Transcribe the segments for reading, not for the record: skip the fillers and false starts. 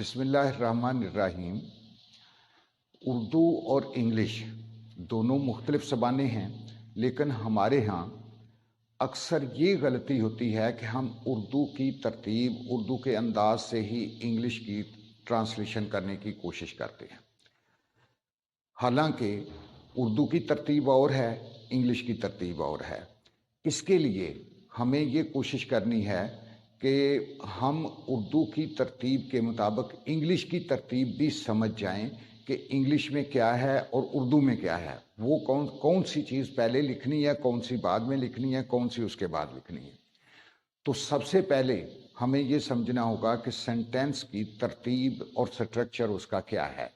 बिस्मिल्लाहिर्रहमानिर्रहीम। उर्दू और इंग्लिश दोनों मुख्तलिफ ज़बानें हैं, लेकिन हमारे यहाँ अक्सर ये गलती होती है कि हम उर्दू की तरतीब, उर्दू के अंदाज से ही इंग्लिश की ट्रांसलेशन करने की कोशिश करते हैं। हालांकि उर्दू की तरतीब और है, इंग्लिश की तरतीब और है। इसके लिए हमें ये कोशिश करनी है कि हम उर्दू की तरतीब के मुताबिक इंग्लिश की तरतीब भी समझ जाएं कि इंग्लिश में क्या है और उर्दू में क्या है। वो कौन सी चीज़ पहले लिखनी है, कौन सी बाद में लिखनी है, कौन सी उसके बाद लिखनी है। तो सबसे पहले हमें ये समझना होगा कि सेंटेंस की तरतीब और स्ट्रक्चर उसका क्या है।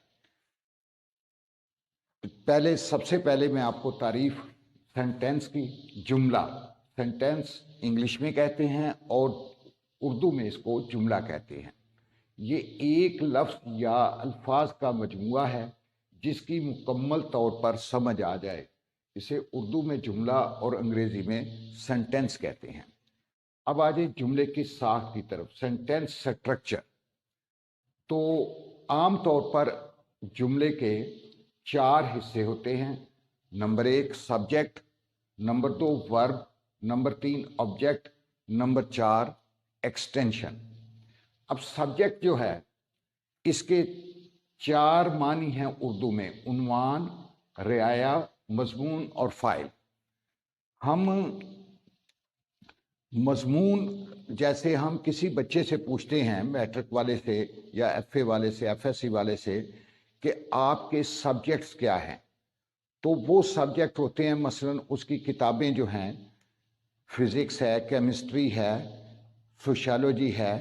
सबसे पहले मैं आपको तारीफ सेंटेंस की, जुमला सेंटेंस इंग्लिश में कहते हैं और उर्दू में इसको जुमला कहते हैं। ये एक लफ्ज़ या अल्फाज का मजमुआ है जिसकी मुकम्मल तौर पर समझ आ जाए। इसे उर्दू में जुमला और अंग्रेज़ी में सेंटेंस कहते हैं। अब आ जाए जुमले की साख की तरफ, सेंटेंस स्ट्रक्चर। तो आम तौर पर जुमले के 4 हिस्से होते हैं। Number 1 subject, number 2 verb, number 3 object, number 4 extension. अब सब्जेक्ट जो है इसके 4 मानी हैं उर्दू में, उन्वान, रियाया, मजमून और फ़ाइल। हम मजमून जैसे हम किसी बच्चे से पूछते हैं, मैट्रिक वाले से या एफए वाले से, एफएससी वाले से, कि आपके सब्जेक्ट्स क्या हैं, तो वो सब्जेक्ट होते हैं मसलन उसकी किताबें जो हैं, फिज़िक्स है, केमिस्ट्री है, सोशियोलॉजी है,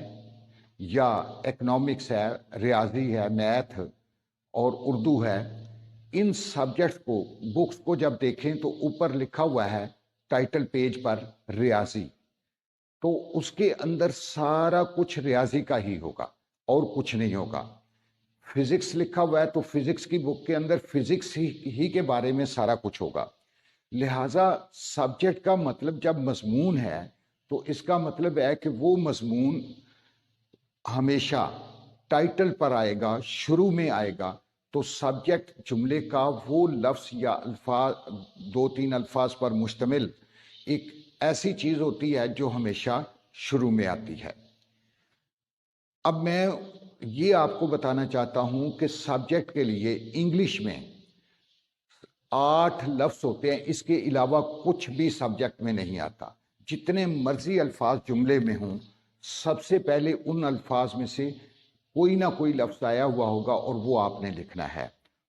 या इकोनॉमिक्स है, रियाजी है, मैथ और उर्दू है। इन सब्जेक्ट्स को, बुक्स को जब देखें तो ऊपर लिखा हुआ है टाइटल पेज पर रियाजी, तो उसके अंदर सारा कुछ रियाजी का ही होगा और कुछ नहीं होगा। फिजिक्स लिखा हुआ है तो फिजिक्स की बुक के अंदर फिजिक्स ही के बारे में सारा कुछ होगा। लिहाजा सब्जेक्ट का मतलब जब मजमून है तो इसका मतलब है कि वो मजमून हमेशा टाइटल पर आएगा, शुरू में आएगा। तो सब्जेक्ट जुमले का वो लफ्ज़ या अल्फाज, 2-3 अल्फाज पर मुश्तमिल एक ऐसी चीज़ होती है जो हमेशा शुरू में आती है। अब मैं ये आपको बताना चाहता हूँ कि सब्जेक्ट के लिए इंग्लिश में 8 लफ्ज़ होते हैं, इसके अलावा कुछ भी सब्जेक्ट में नहीं आता। जितने मर्जी अल्फाज जुमले में हों, सबसे पहले उन अल्फाज में से कोई ना कोई लफ्ज़ आया हुआ होगा और वो आपने लिखना है।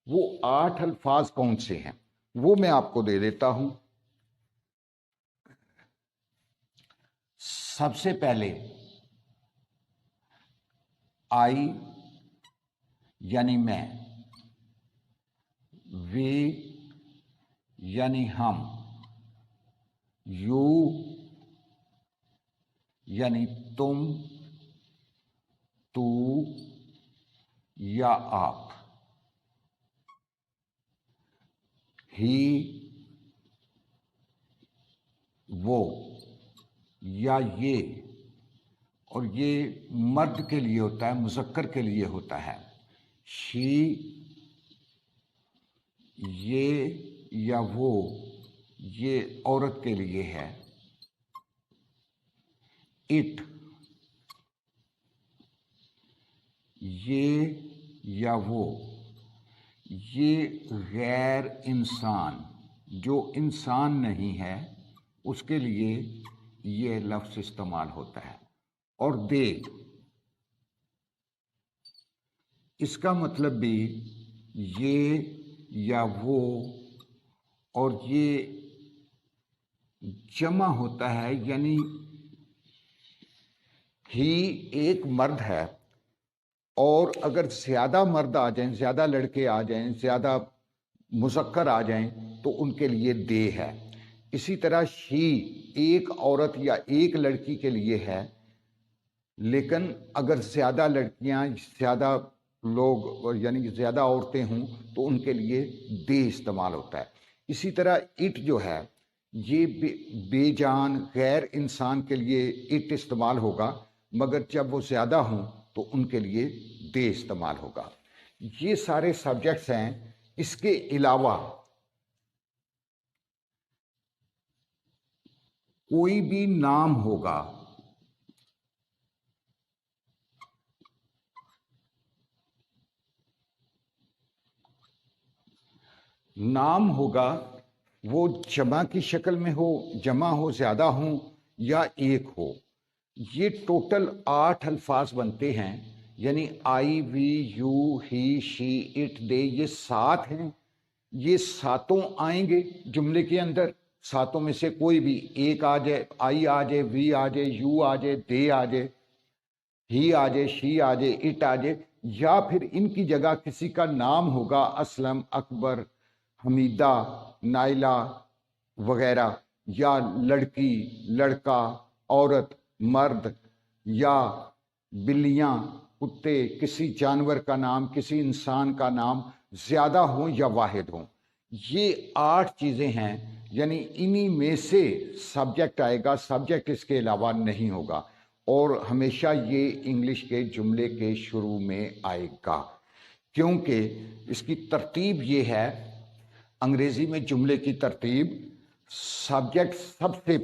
वो 8 अल्फाज कौन से हैं वो मैं आपको दे देता हूं। सबसे पहले आई यानी मैं, वे यानी हम, यू यानी तुम, तू या आप, ही वो या ये, और ये मर्द के लिए होता है, मुज़क्कर के लिए होता है। शी ये या वो, ये औरत के लिए है। इट ये या वो, ये गैर इंसान, जो इंसान नहीं है उसके लिए ये लफ्ज़ इस्तेमाल होता है। और दे, इसका मतलब भी ये या वो, और ये जमा होता है, यानी ही एक मर्द है और अगर ज़्यादा मर्द आ जाएं, ज़्यादा लड़के आ जाएं, ज़्यादा मुज़क्कर आ जाएं तो उनके लिए दे है। इसी तरह शी एक औरत या एक लड़की के लिए है, लेकिन अगर ज़्यादा लड़कियां, ज़्यादा लोग यानी ज़्यादा औरतें हों तो उनके लिए दे इस्तेमाल होता है। इसी तरह इट जो है ये बेजान गैर इंसान के लिए इट इस्तेमाल होगा, मगर जब वो ज़्यादा हों तो उनके लिए दे इस्तेमाल होगा। ये सारे सब्जेक्ट्स हैं। इसके अलावा कोई भी नाम होगा, नाम होगा वो जमा की शक्ल में हो, जमा हो, ज्यादा हो या एक हो, ये टोटल 8 अल्फाज बनते हैं। यानी I, we, you, he, she, it, they, ये 7 हैं। ये सातों आएंगे जुमले के अंदर। सातों में से कोई भी एक आ जाए, आई आ जाए, वी आ जाए, यू आ जाए, दे आ जाए, ही आ जाए, शी आ जाए, इट आ जाए, या फिर इनकी जगह किसी का नाम होगा, असलम, अकबर, हमीदा, नाइला वगैरह, या लड़की, लड़का, औरत, मर्द, या बिल्लियां, कुत्ते, किसी जानवर का नाम, किसी इंसान का नाम, ज्यादा हो या वाहिद हो। ये 8 चीजें हैं। यानी इन्हीं में से सब्जेक्ट आएगा, सब्जेक्ट इसके अलावा नहीं होगा। और हमेशा ये इंग्लिश के जुमले के शुरू में आएगा, क्योंकि इसकी तरतीब ये है, अंग्रेजी में जुमले की तरतीब, सब्जेक्ट सबसे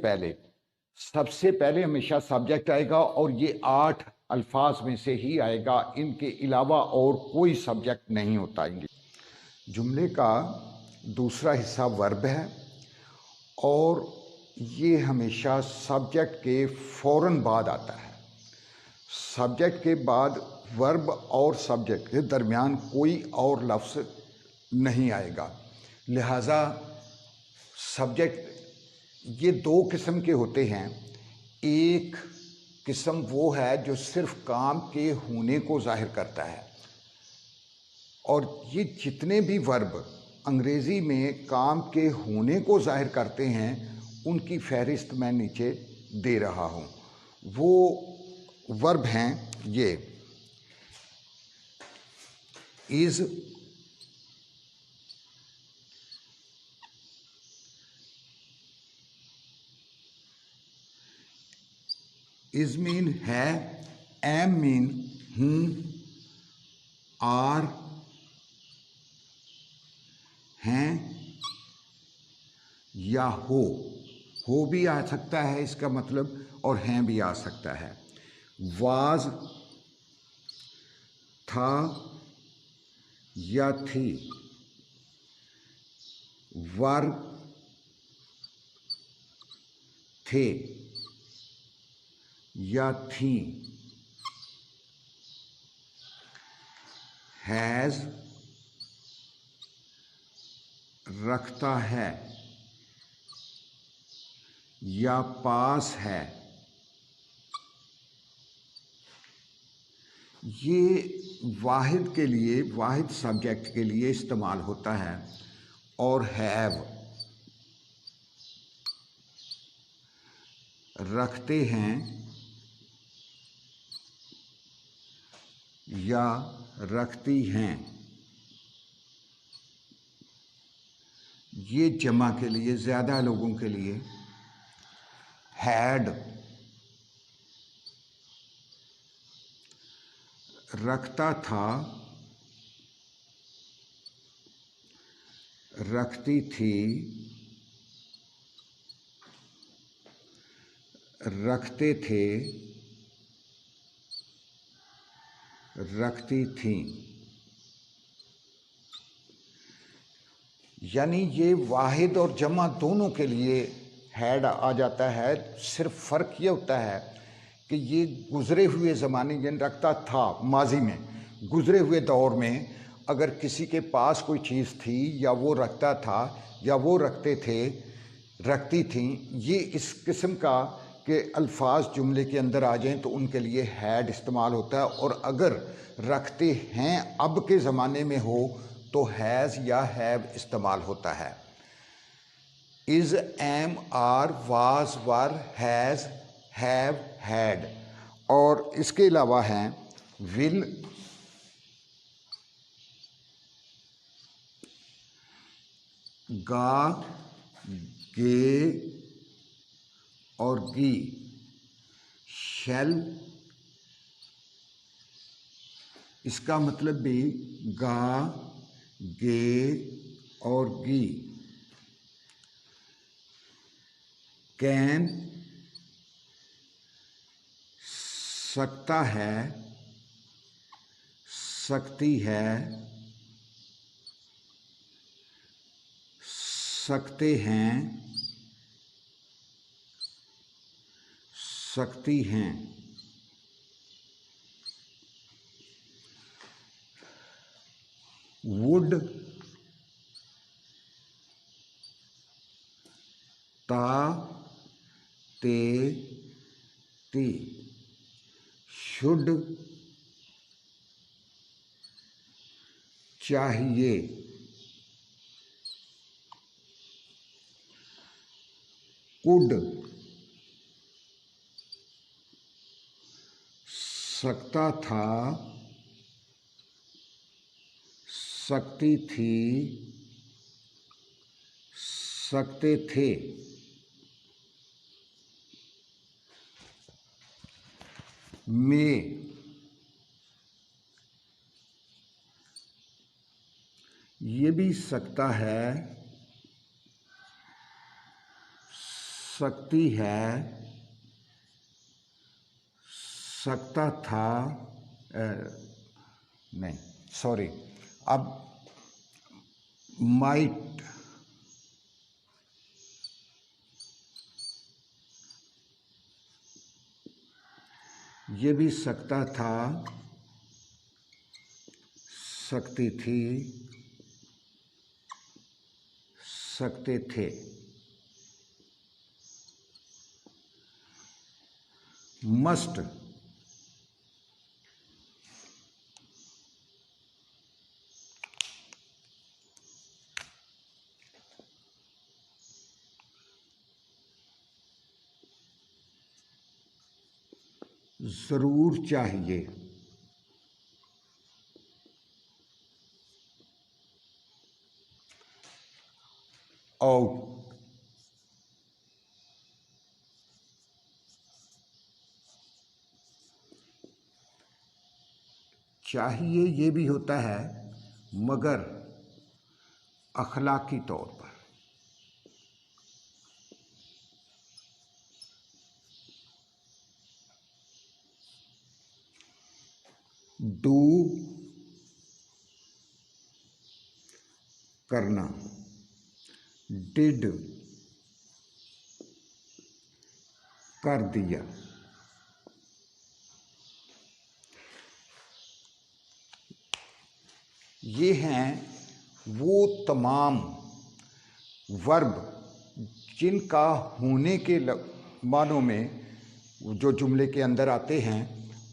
पहले हमेशा सब्जेक्ट आएगा, और ये 8 अल्फाज में से ही आएगा। इनके अलावा और कोई सब्जेक्ट नहीं होता इंग्लिश। जुमले का दूसरा हिस्सा वर्ब है, और ये हमेशा सब्जेक्ट के फौरन बाद आता है। सब्जेक्ट के बाद वर्ब और सब्जेक्ट के दरमियान कोई और लफ्ज़ नहीं आएगा। लिहाजा सब्जेक्ट ये 2 किस्म के होते हैं। एक किस्म वो है जो सिर्फ काम के होने को जाहिर करता है, और ये जितने भी वर्ब अंग्रेज़ी में काम के होने को जाहिर करते हैं उनकी फहरिस्त मैं नीचे दे रहा हूँ। वो वर्ब हैं ये: इज़, इज़ मीन है, एम मीन हूँ, आर हैं, या हो भी आ सकता है इसका मतलब, और हैं भी आ सकता है। वाज, था या थी, वर, थे या थी, हैज, रखता है या पास है। ये वाहिद के लिए, वाहिद सब्जेक्ट के लिए इस्तेमाल होता है। और हैव, रखते हैं या रखती हैं, ये जमा के लिए, ज़्यादा लोगों के लिए। हैड, रखता था, रखती थी, रखते थे, रखती थी। यानी ये वाहिद और जमा दोनों के लिए हैड आ जाता है। सिर्फ फ़र्क ये होता है कि ये गुज़रे हुए ज़माने, यानी रखता था माजी में, गुज़रे हुए दौर में अगर किसी के पास कोई चीज़ थी, या वो रखता था या वो रखते थे, रखती थी, ये इस किस्म का के अल्फाज जुमले के अंदर आ जाएं तो उनके लिए हैड इस्तेमाल होता है। और अगर रखते हैं अब के ज़माने में हो तो हैज़ या हैव इस्तेमाल होता है। Is, am, are, was, were, has, have, had. और इसके अलावा हैं विल, गा, गे और गी, शैल, इसका मतलब भी गा, गे और गी। कैन सकता है, सकती है, सकते हैं, सकती हैं। वुड ता, ते, ती। शुड चाहिए। कुड सकता था, सकती थी, सकते थे। में ये भी सकता है, सकती है, सकता था, नहीं सॉरी, अब माइट ये भी सकता था, सकती थी, सकते थे। मस्ट जरूर चाहिए। आउट चाहिए ये भी होता है, मगर अखलाकी तौर पर। डू करना, डिड कर दिया। ये हैं वो तमाम वर्ब जिनका होने के मानों में जो जुमले के अंदर आते हैं,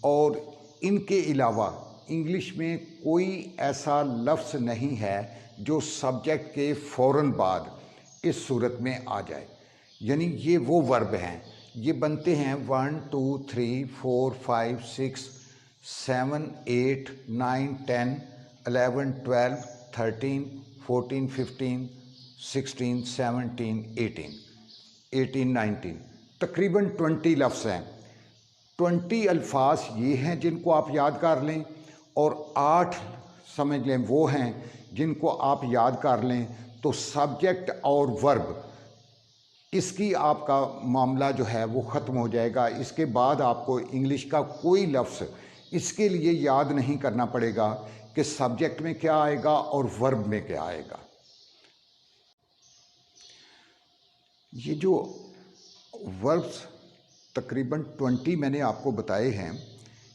और इनके अलावा इंग्लिश में कोई ऐसा लफ्ज़ नहीं है जो सब्जेक्ट के फ़ौरन बाद इस सूरत में आ जाए। यानी ये वो वर्ब हैं, ये बनते हैं 1 2 3 4 5 6 7 8 9 10 11 12 13 14 15 16 17 18 18 19 तकरीबन 20 लफ्ज़ हैं। 20 अल्फाज ये हैं जिनको आप याद कर लें, और 8 समझ लें वो हैं जिनको आप याद कर लें, तो सब्जेक्ट और वर्ब इसकी आपका मामला जो है वो ख़त्म हो जाएगा। इसके बाद आपको इंग्लिश का कोई लफ्ज़ इसके लिए याद नहीं करना पड़ेगा कि सब्जेक्ट में क्या आएगा और वर्ब में क्या आएगा। ये जो वर्ब्स तकरीबन 20 मैंने आपको बताए हैं,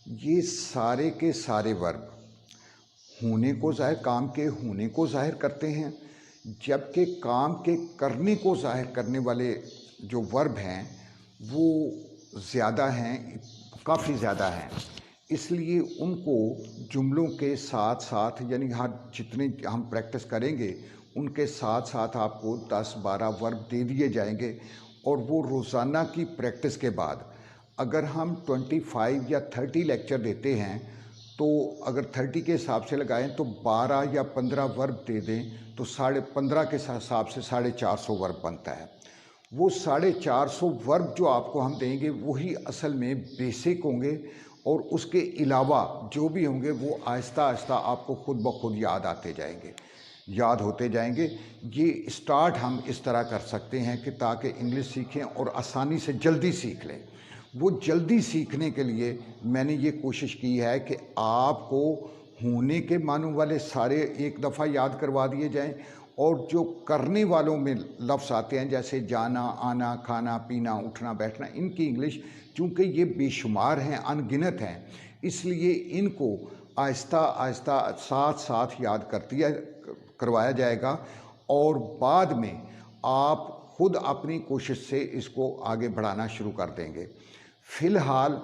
ये सारे के सारे वर्ब होने को ज़ाहिर, काम के होने को ज़ाहिर करते हैं, जबकि काम के करने को ज़ाहिर करने वाले जो वर्ब हैं वो ज़्यादा हैं, काफ़ी ज़्यादा हैं। इसलिए उनको जुमलों के साथ साथ, यानी हर जितने हम प्रैक्टिस करेंगे उनके साथ साथ आपको 10-12 वर्ब दे दिए जाएंगे, और वो रोज़ाना की प्रैक्टिस के बाद अगर हम 25 या 30 लेक्चर देते हैं तो अगर 30 के हिसाब से लगाएं तो 12 या 15 वर्ब दे दें तो 15.5 के हिसाब से 450 वर्ब बनता है। वो 450 वर्ब जो आपको हम देंगे वही असल में बेसिक होंगे, और उसके अलावा जो भी होंगे वो आहिस्ता आहिस्ता आपको खुद ब खुद याद आते जाएंगे, याद होते जाएंगे। ये स्टार्ट हम इस तरह कर सकते हैं कि ताकि इंग्लिश सीखें और आसानी से जल्दी सीख लें। वो जल्दी सीखने के लिए मैंने ये कोशिश की है कि आपको होने के मानों वाले सारे एक दफ़ा याद करवा दिए जाएं, और जो करने वालों में लफ्ज़ आते हैं जैसे जाना, आना, खाना, पीना, उठना, बैठना, इनकी इंग्लिश चूँकि ये बेशुमार हैं, अनगिनत हैं, इसलिए इनको आहिस्ता आहिस्ता साथ साथ याद करवाया जाएगा, और बाद में आप खुद अपनी कोशिश से इसको आगे बढ़ाना शुरू कर देंगे। फ़िलहाल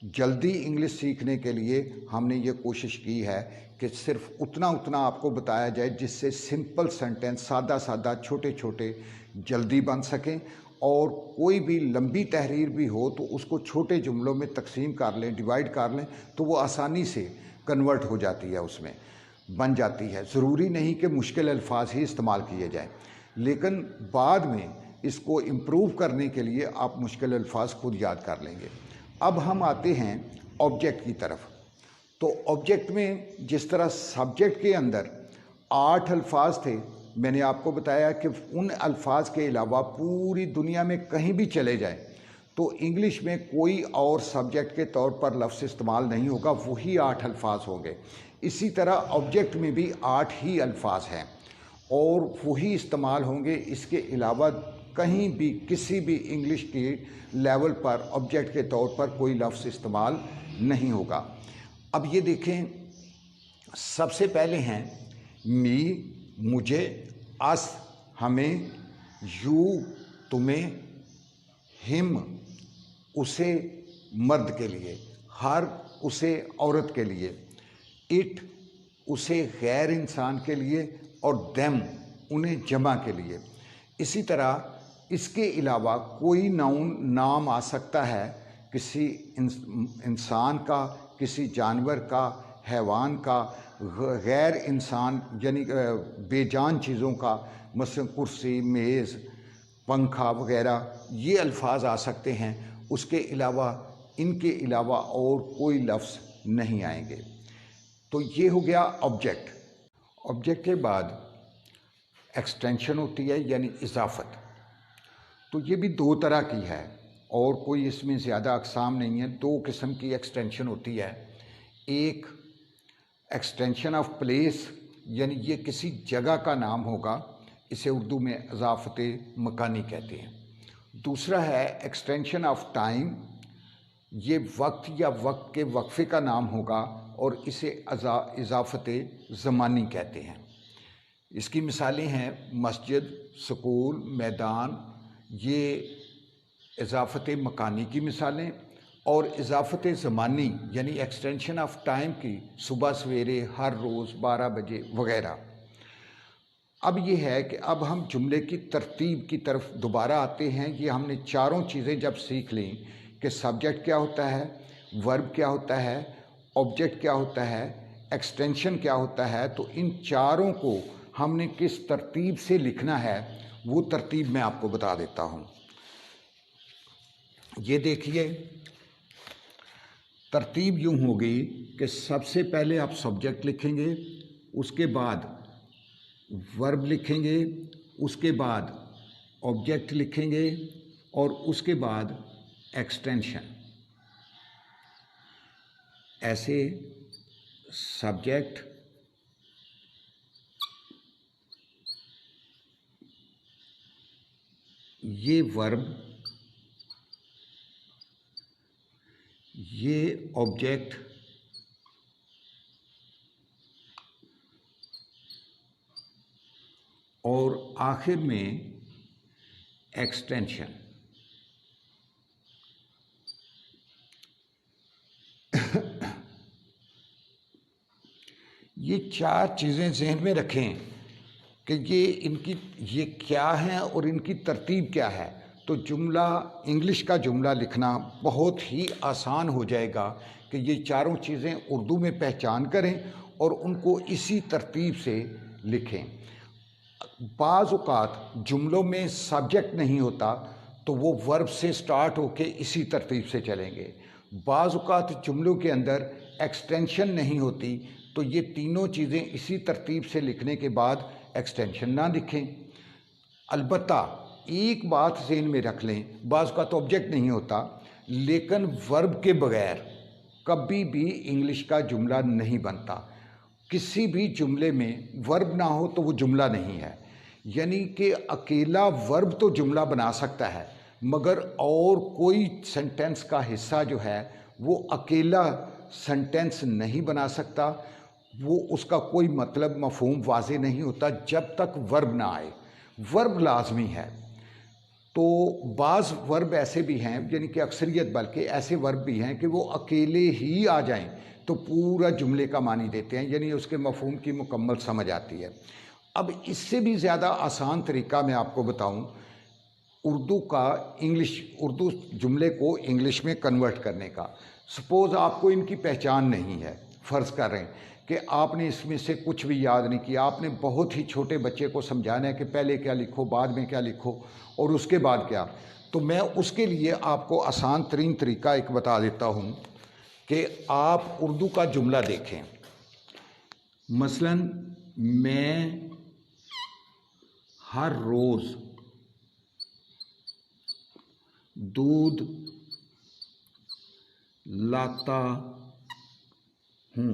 जल्दी इंग्लिश सीखने के लिए हमने ये कोशिश की है कि सिर्फ उतना उतना आपको बताया जाए जिससे सिंपल सेंटेंस, सादा सादा, छोटे छोटे जल्दी बन सकें, और कोई भी लंबी तहरीर भी हो तो उसको छोटे जुमलों में तकसीम कर लें, डिवाइड कर लें, तो वो आसानी से कन्वर्ट हो जाती है, उसमें बन जाती है। ज़रूरी नहीं कि मुश्किल अल्फाज ही इस्तेमाल किए जाएं, लेकिन बाद में इसको इम्प्रूव करने के लिए आप मुश्किल अल्फाज खुद याद कर लेंगे। अब हम आते हैं ऑब्जेक्ट की तरफ। तो ऑब्जेक्ट में जिस तरह सब्जेक्ट के अंदर 8 अल्फाज थे, मैंने आपको बताया कि उन अल्फाज के अलावा पूरी दुनिया में कहीं भी चले जाएं तो इंग्लिश में कोई और सब्जेक्ट के तौर पर लफ्ज़ इस्तेमाल नहीं होगा, वही 8 अल्फाज होंगे। इसी तरह ऑब्जेक्ट में भी 8 ही अल्फाज हैं और वही इस्तेमाल होंगे। इसके अलावा कहीं भी किसी भी इंग्लिश के लेवल पर ऑब्जेक्ट के तौर पर कोई लफ्ज़ इस्तेमाल नहीं होगा। अब ये देखें, सबसे पहले हैं मी, मुझे, अस, हमें, यू, तुम्हें, हिम, उसे मर्द के लिए, हर, उसे औरत के लिए, इट, उसे गैर इंसान के लिए, और देम, उन्हें जमा के लिए। इसी तरह इसके अलावा कोई नाउन, नाम आ सकता है किसी इंसान का, किसी जानवर का, हैवान का, गैर इंसान यानी बेजान चीज़ों का, मसलन कुर्सी, मेज़, पंखा वगैरह, ये अल्फाज आ सकते हैं। उसके अलावा इनके अलावा और कोई लफ्ज़ नहीं आएंगे। तो ये हो गया ऑब्जेक्ट। ऑब्जेक्ट के बाद एक्सटेंशन होती है यानी इजाफत। तो ये भी 2 तरह की है और कोई इसमें ज़्यादा अक़साम नहीं है। 2 किस्म की एक्सटेंशन होती है। एक एक्सटेंशन ऑफ प्लेस, यानी ये किसी जगह का नाम होगा, इसे उर्दू में इजाफत मकानी कहते हैं। दूसरा है एक्सटेंशन ऑफ टाइम, ये वक्त या वक्त के वक्फे का नाम होगा और इसे इजाफत ज़मानी कहते हैं। इसकी मिसालें हैं मस्जिद, स्कूल, मैदान, ये इजाफत मकानी की मिसालें। और इजाफत ज़मानी यानी एक्सटेंशन ऑफ टाइम की सुबह सवेरे, हर रोज़, 12 बजे वगैरह। अब ये है कि अब हम जुमले की तरतीब की तरफ दोबारा आते हैं। ये हमने चारों चीज़ें जब सीख लीं कि सब्जेक्ट क्या होता है, वर्ब क्या होता है, ऑब्जेक्ट क्या होता है, एक्सटेंशन क्या होता है, तो इन चारों को हमने किस तरतीब से लिखना है वो तरतीब मैं आपको बता देता हूँ। ये देखिए, तरतीब यूँ होगी कि सबसे पहले आप सब्जेक्ट लिखेंगे, उसके बाद वर्ब लिखेंगे, उसके बाद ऑब्जेक्ट लिखेंगे और उसके बाद एक्सटेंशन। ऐसे सब्जेक्ट, ये वर्ब, ये ऑब्जेक्ट, और आखिर में एक्सटेंशन। ये 4 चीज़ें ज़हन में रखें कि ये क्या हैं और इनकी तरतीब क्या है, तो जुमला, इंग्लिश का जुमला लिखना बहुत ही आसान हो जाएगा कि ये चारों चीज़ें उर्दू में पहचान करें और उनको इसी तरतीब से लिखें। बाज़ औक़ात जुमलों में सब्जेक्ट नहीं होता तो वो वर्ब से स्टार्ट होके इसी तरतीब से चलेंगे। बाज़ औक़ात जुमलों के अंदर एक्सटेंशन नहीं होती, तो ये तीनों चीज़ें इसी तरतीब से लिखने के बाद एक्सटेंशन ना लिखें। अलबत्ता एक बात ज़हन में रख लें, बाज़ का तो ऑब्जेक्ट नहीं होता, लेकिन वर्ब के बगैर कभी भी इंग्लिश का जुमला नहीं बनता। किसी भी जुमले में वर्ब ना हो तो वो जुमला नहीं है। यानी कि अकेला वर्ब तो जुमला बना सकता है, मगर और कोई सेंटेंस का हिस्सा जो है वो अकेला सेंटेंस नहीं बना सकता। वो उसका कोई मतलब मफ़हूम वाज़े नहीं होता जब तक वर्ब ना आए। वर्ब लाजमी है। तो बाज़ वर्ब ऐसे भी हैं, यानी कि अक्सरियत बल्कि ऐसे वर्ब भी हैं कि वो अकेले ही आ जाएं तो पूरा जुमले का मानी देते हैं, यानी उसके मफ़हूम की मुकम्मल समझ आती है। अब इससे भी ज़्यादा आसान तरीका मैं आपको बताऊं, उर्दू जुमले को इंग्लिश में कन्वर्ट करने का। सपोज़ आपको इनकी पहचान नहीं है, फ़र्ज़ कर रहे हैं कि आपने इसमें से कुछ भी याद नहीं किया, आपने बहुत ही छोटे बच्चे को समझाना है कि पहले क्या लिखो, बाद में क्या लिखो और उसके बाद क्या। तो मैं उसके लिए आपको आसान तरीन तरीका एक बता देता हूँ कि आप उर्दू का जुमला देखें। मसलन मैं हर रोज़ दूध लाता हूँ।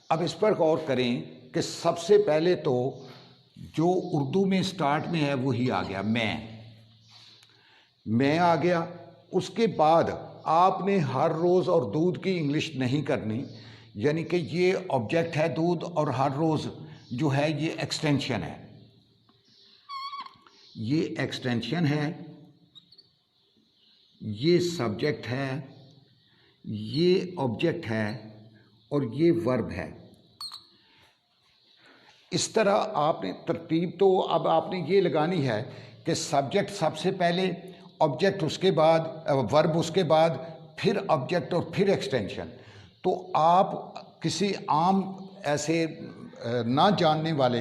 अब इस पर गौर करें कि सबसे पहले तो जो उर्दू में स्टार्ट में है वही आ गया, मैं आ गया। उसके बाद आपने हर रोज़ और दूध की इंग्लिश नहीं करनी, यानी कि ये ऑब्जेक्ट है दूध और हर रोज़ जो है ये एक्सटेंशन है, ये एक्सटेंशन है, ये सब्जेक्ट है, ये ऑब्जेक्ट है और ये वर्ब है। इस तरह आपने तरतीब तो अब आपने ये लगानी है कि सब्जेक्ट सबसे पहले, ऑब्जेक्ट उसके बाद, वर्ब उसके बाद, फिर ऑब्जेक्ट और फिर एक्सटेंशन। तो आप किसी आम ऐसे ना जानने वाले,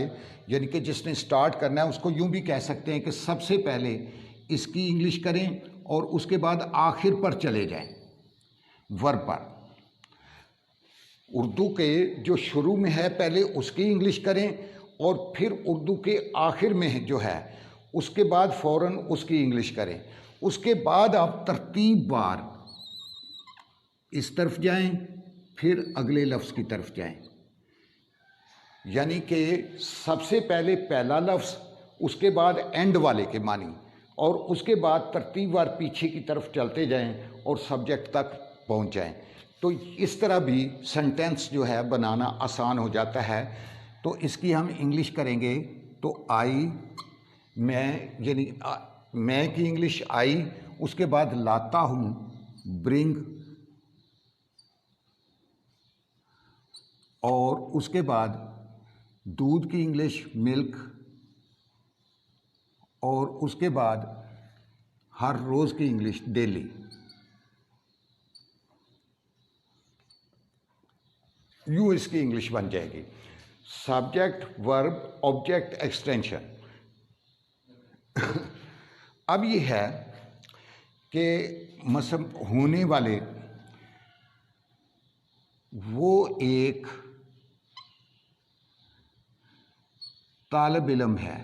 यानी कि जिसने स्टार्ट करना है, उसको यूं भी कह सकते हैं कि सबसे पहले इसकी इंग्लिश करें और उसके बाद आखिर पर चले जाएं, वर्ब पर। उर्दू के जो शुरू में है पहले उसकी इंग्लिश करें और फिर उर्दू के आखिर में जो है उसके बाद फ़ौरन उसकी इंग्लिश करें। उसके बाद आप तरतीबवार इस तरफ जाएं, फिर अगले लफ्ज़ की तरफ जाएं। यानी कि सबसे पहले पहला लफ्ज़, उसके बाद एंड वाले के मानी, और उसके बाद तरतीबवार पीछे की तरफ चलते जाएं और सब्जेक्ट तक पहुंच जाएं। तो इस तरह भी सेंटेंस जो है बनाना आसान हो जाता है। तो इसकी हम इंग्लिश करेंगे तो आई, मैं, यानी मैं की इंग्लिश आई, उसके बाद लाता हूँ ब्रिंग, और उसके बाद दूध की इंग्लिश मिल्क, और उसके बाद हर रोज़ की इंग्लिश डेली। यूँ इसकी इंग्लिश बन जाएगी, सब्जेक्ट वर्ब ऑब्जेक्ट एक्सटेंशन। अब ये है कि मतलब होने वाले, वो एक तालिब इल्म है,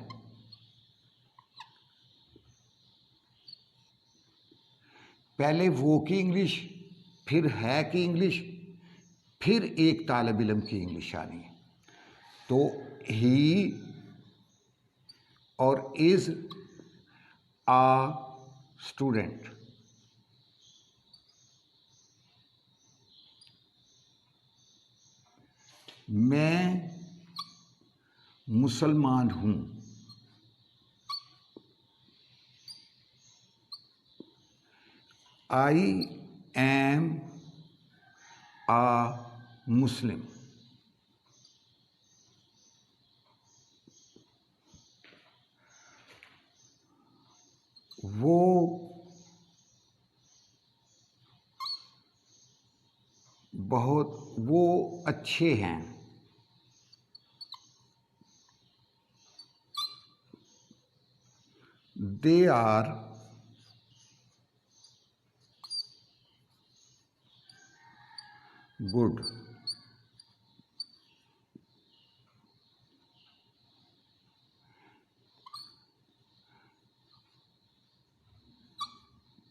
पहले वो की इंग्लिश, फिर है की इंग्लिश, फिर एक तालिब इल्म की इंग्लिश आनी है। तो ही और इज़ आ स्टूडेंट। मैं मुसलमान हूँ, आई एम आ मुस्लिम। वो वो अच्छे हैं, दे आर गुड।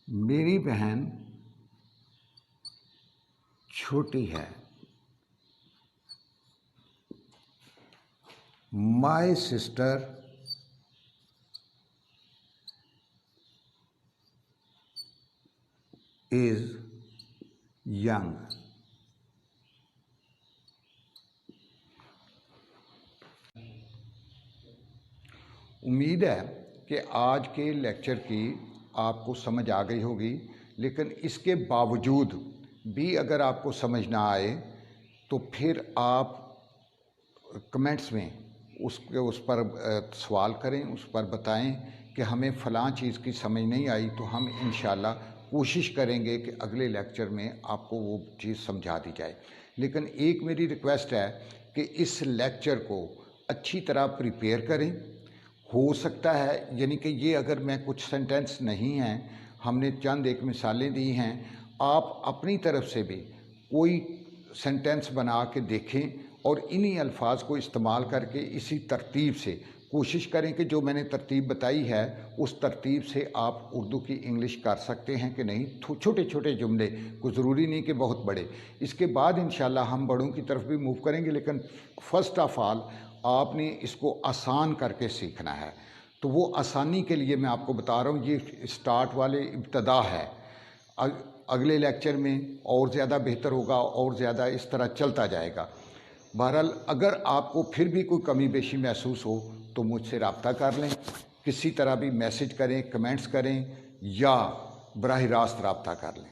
मेरी बहन छोटी है। My sister is young. उम्मीद है कि आज के लेक्चर की आपको समझ आ गई होगी, लेकिन इसके बावजूद भी अगर आपको समझ ना आए तो फिर आप कमेंट्स में उस पर सवाल करें, उस पर बताएं कि हमें फ़लाँ चीज़ की समझ नहीं आई, तो हम इंशाल्लाह कोशिश करेंगे कि अगले लेक्चर में आपको वो चीज़ समझा दी जाए। लेकिन एक मेरी रिक्वेस्ट है कि इस लेक्चर को अच्छी तरह प्रिपेयर करें। हो सकता है यानी कि ये अगर मैं कुछ सेंटेंस नहीं हैं, हमने चंद एक मिसालें दी हैं, आप अपनी तरफ से भी कोई सेंटेंस बना के देखें और इन्हीं अल्फाज को इस्तेमाल करके इसी तरतीब से कोशिश करें कि जो मैंने तरतीब बताई है उस तरतीब से आप उर्दू की इंग्लिश कर सकते हैं कि नहीं। छोटे छोटे जुमले, कोई ज़रूरी नहीं कि बहुत बड़े। इसके बाद इंशाल्लाह हम बड़ों की तरफ भी मूव करेंगे, लेकिन फ़र्स्ट ऑफ़ ऑल आपने इसको आसान करके सीखना है। तो वो आसानी के लिए मैं आपको बता रहा हूँ, ये स्टार्ट वाले इब्तदा है। अगले लेक्चर में और ज़्यादा बेहतर होगा और ज़्यादा इस तरह चलता जाएगा। बहरहाल अगर आपको फिर भी कोई कमी बेशी महसूस हो तो मुझसे रब्ता कर लें, किसी तरह भी मैसेज करें, कमेंट्स करें या बराह रास्त रब्ता कर लें।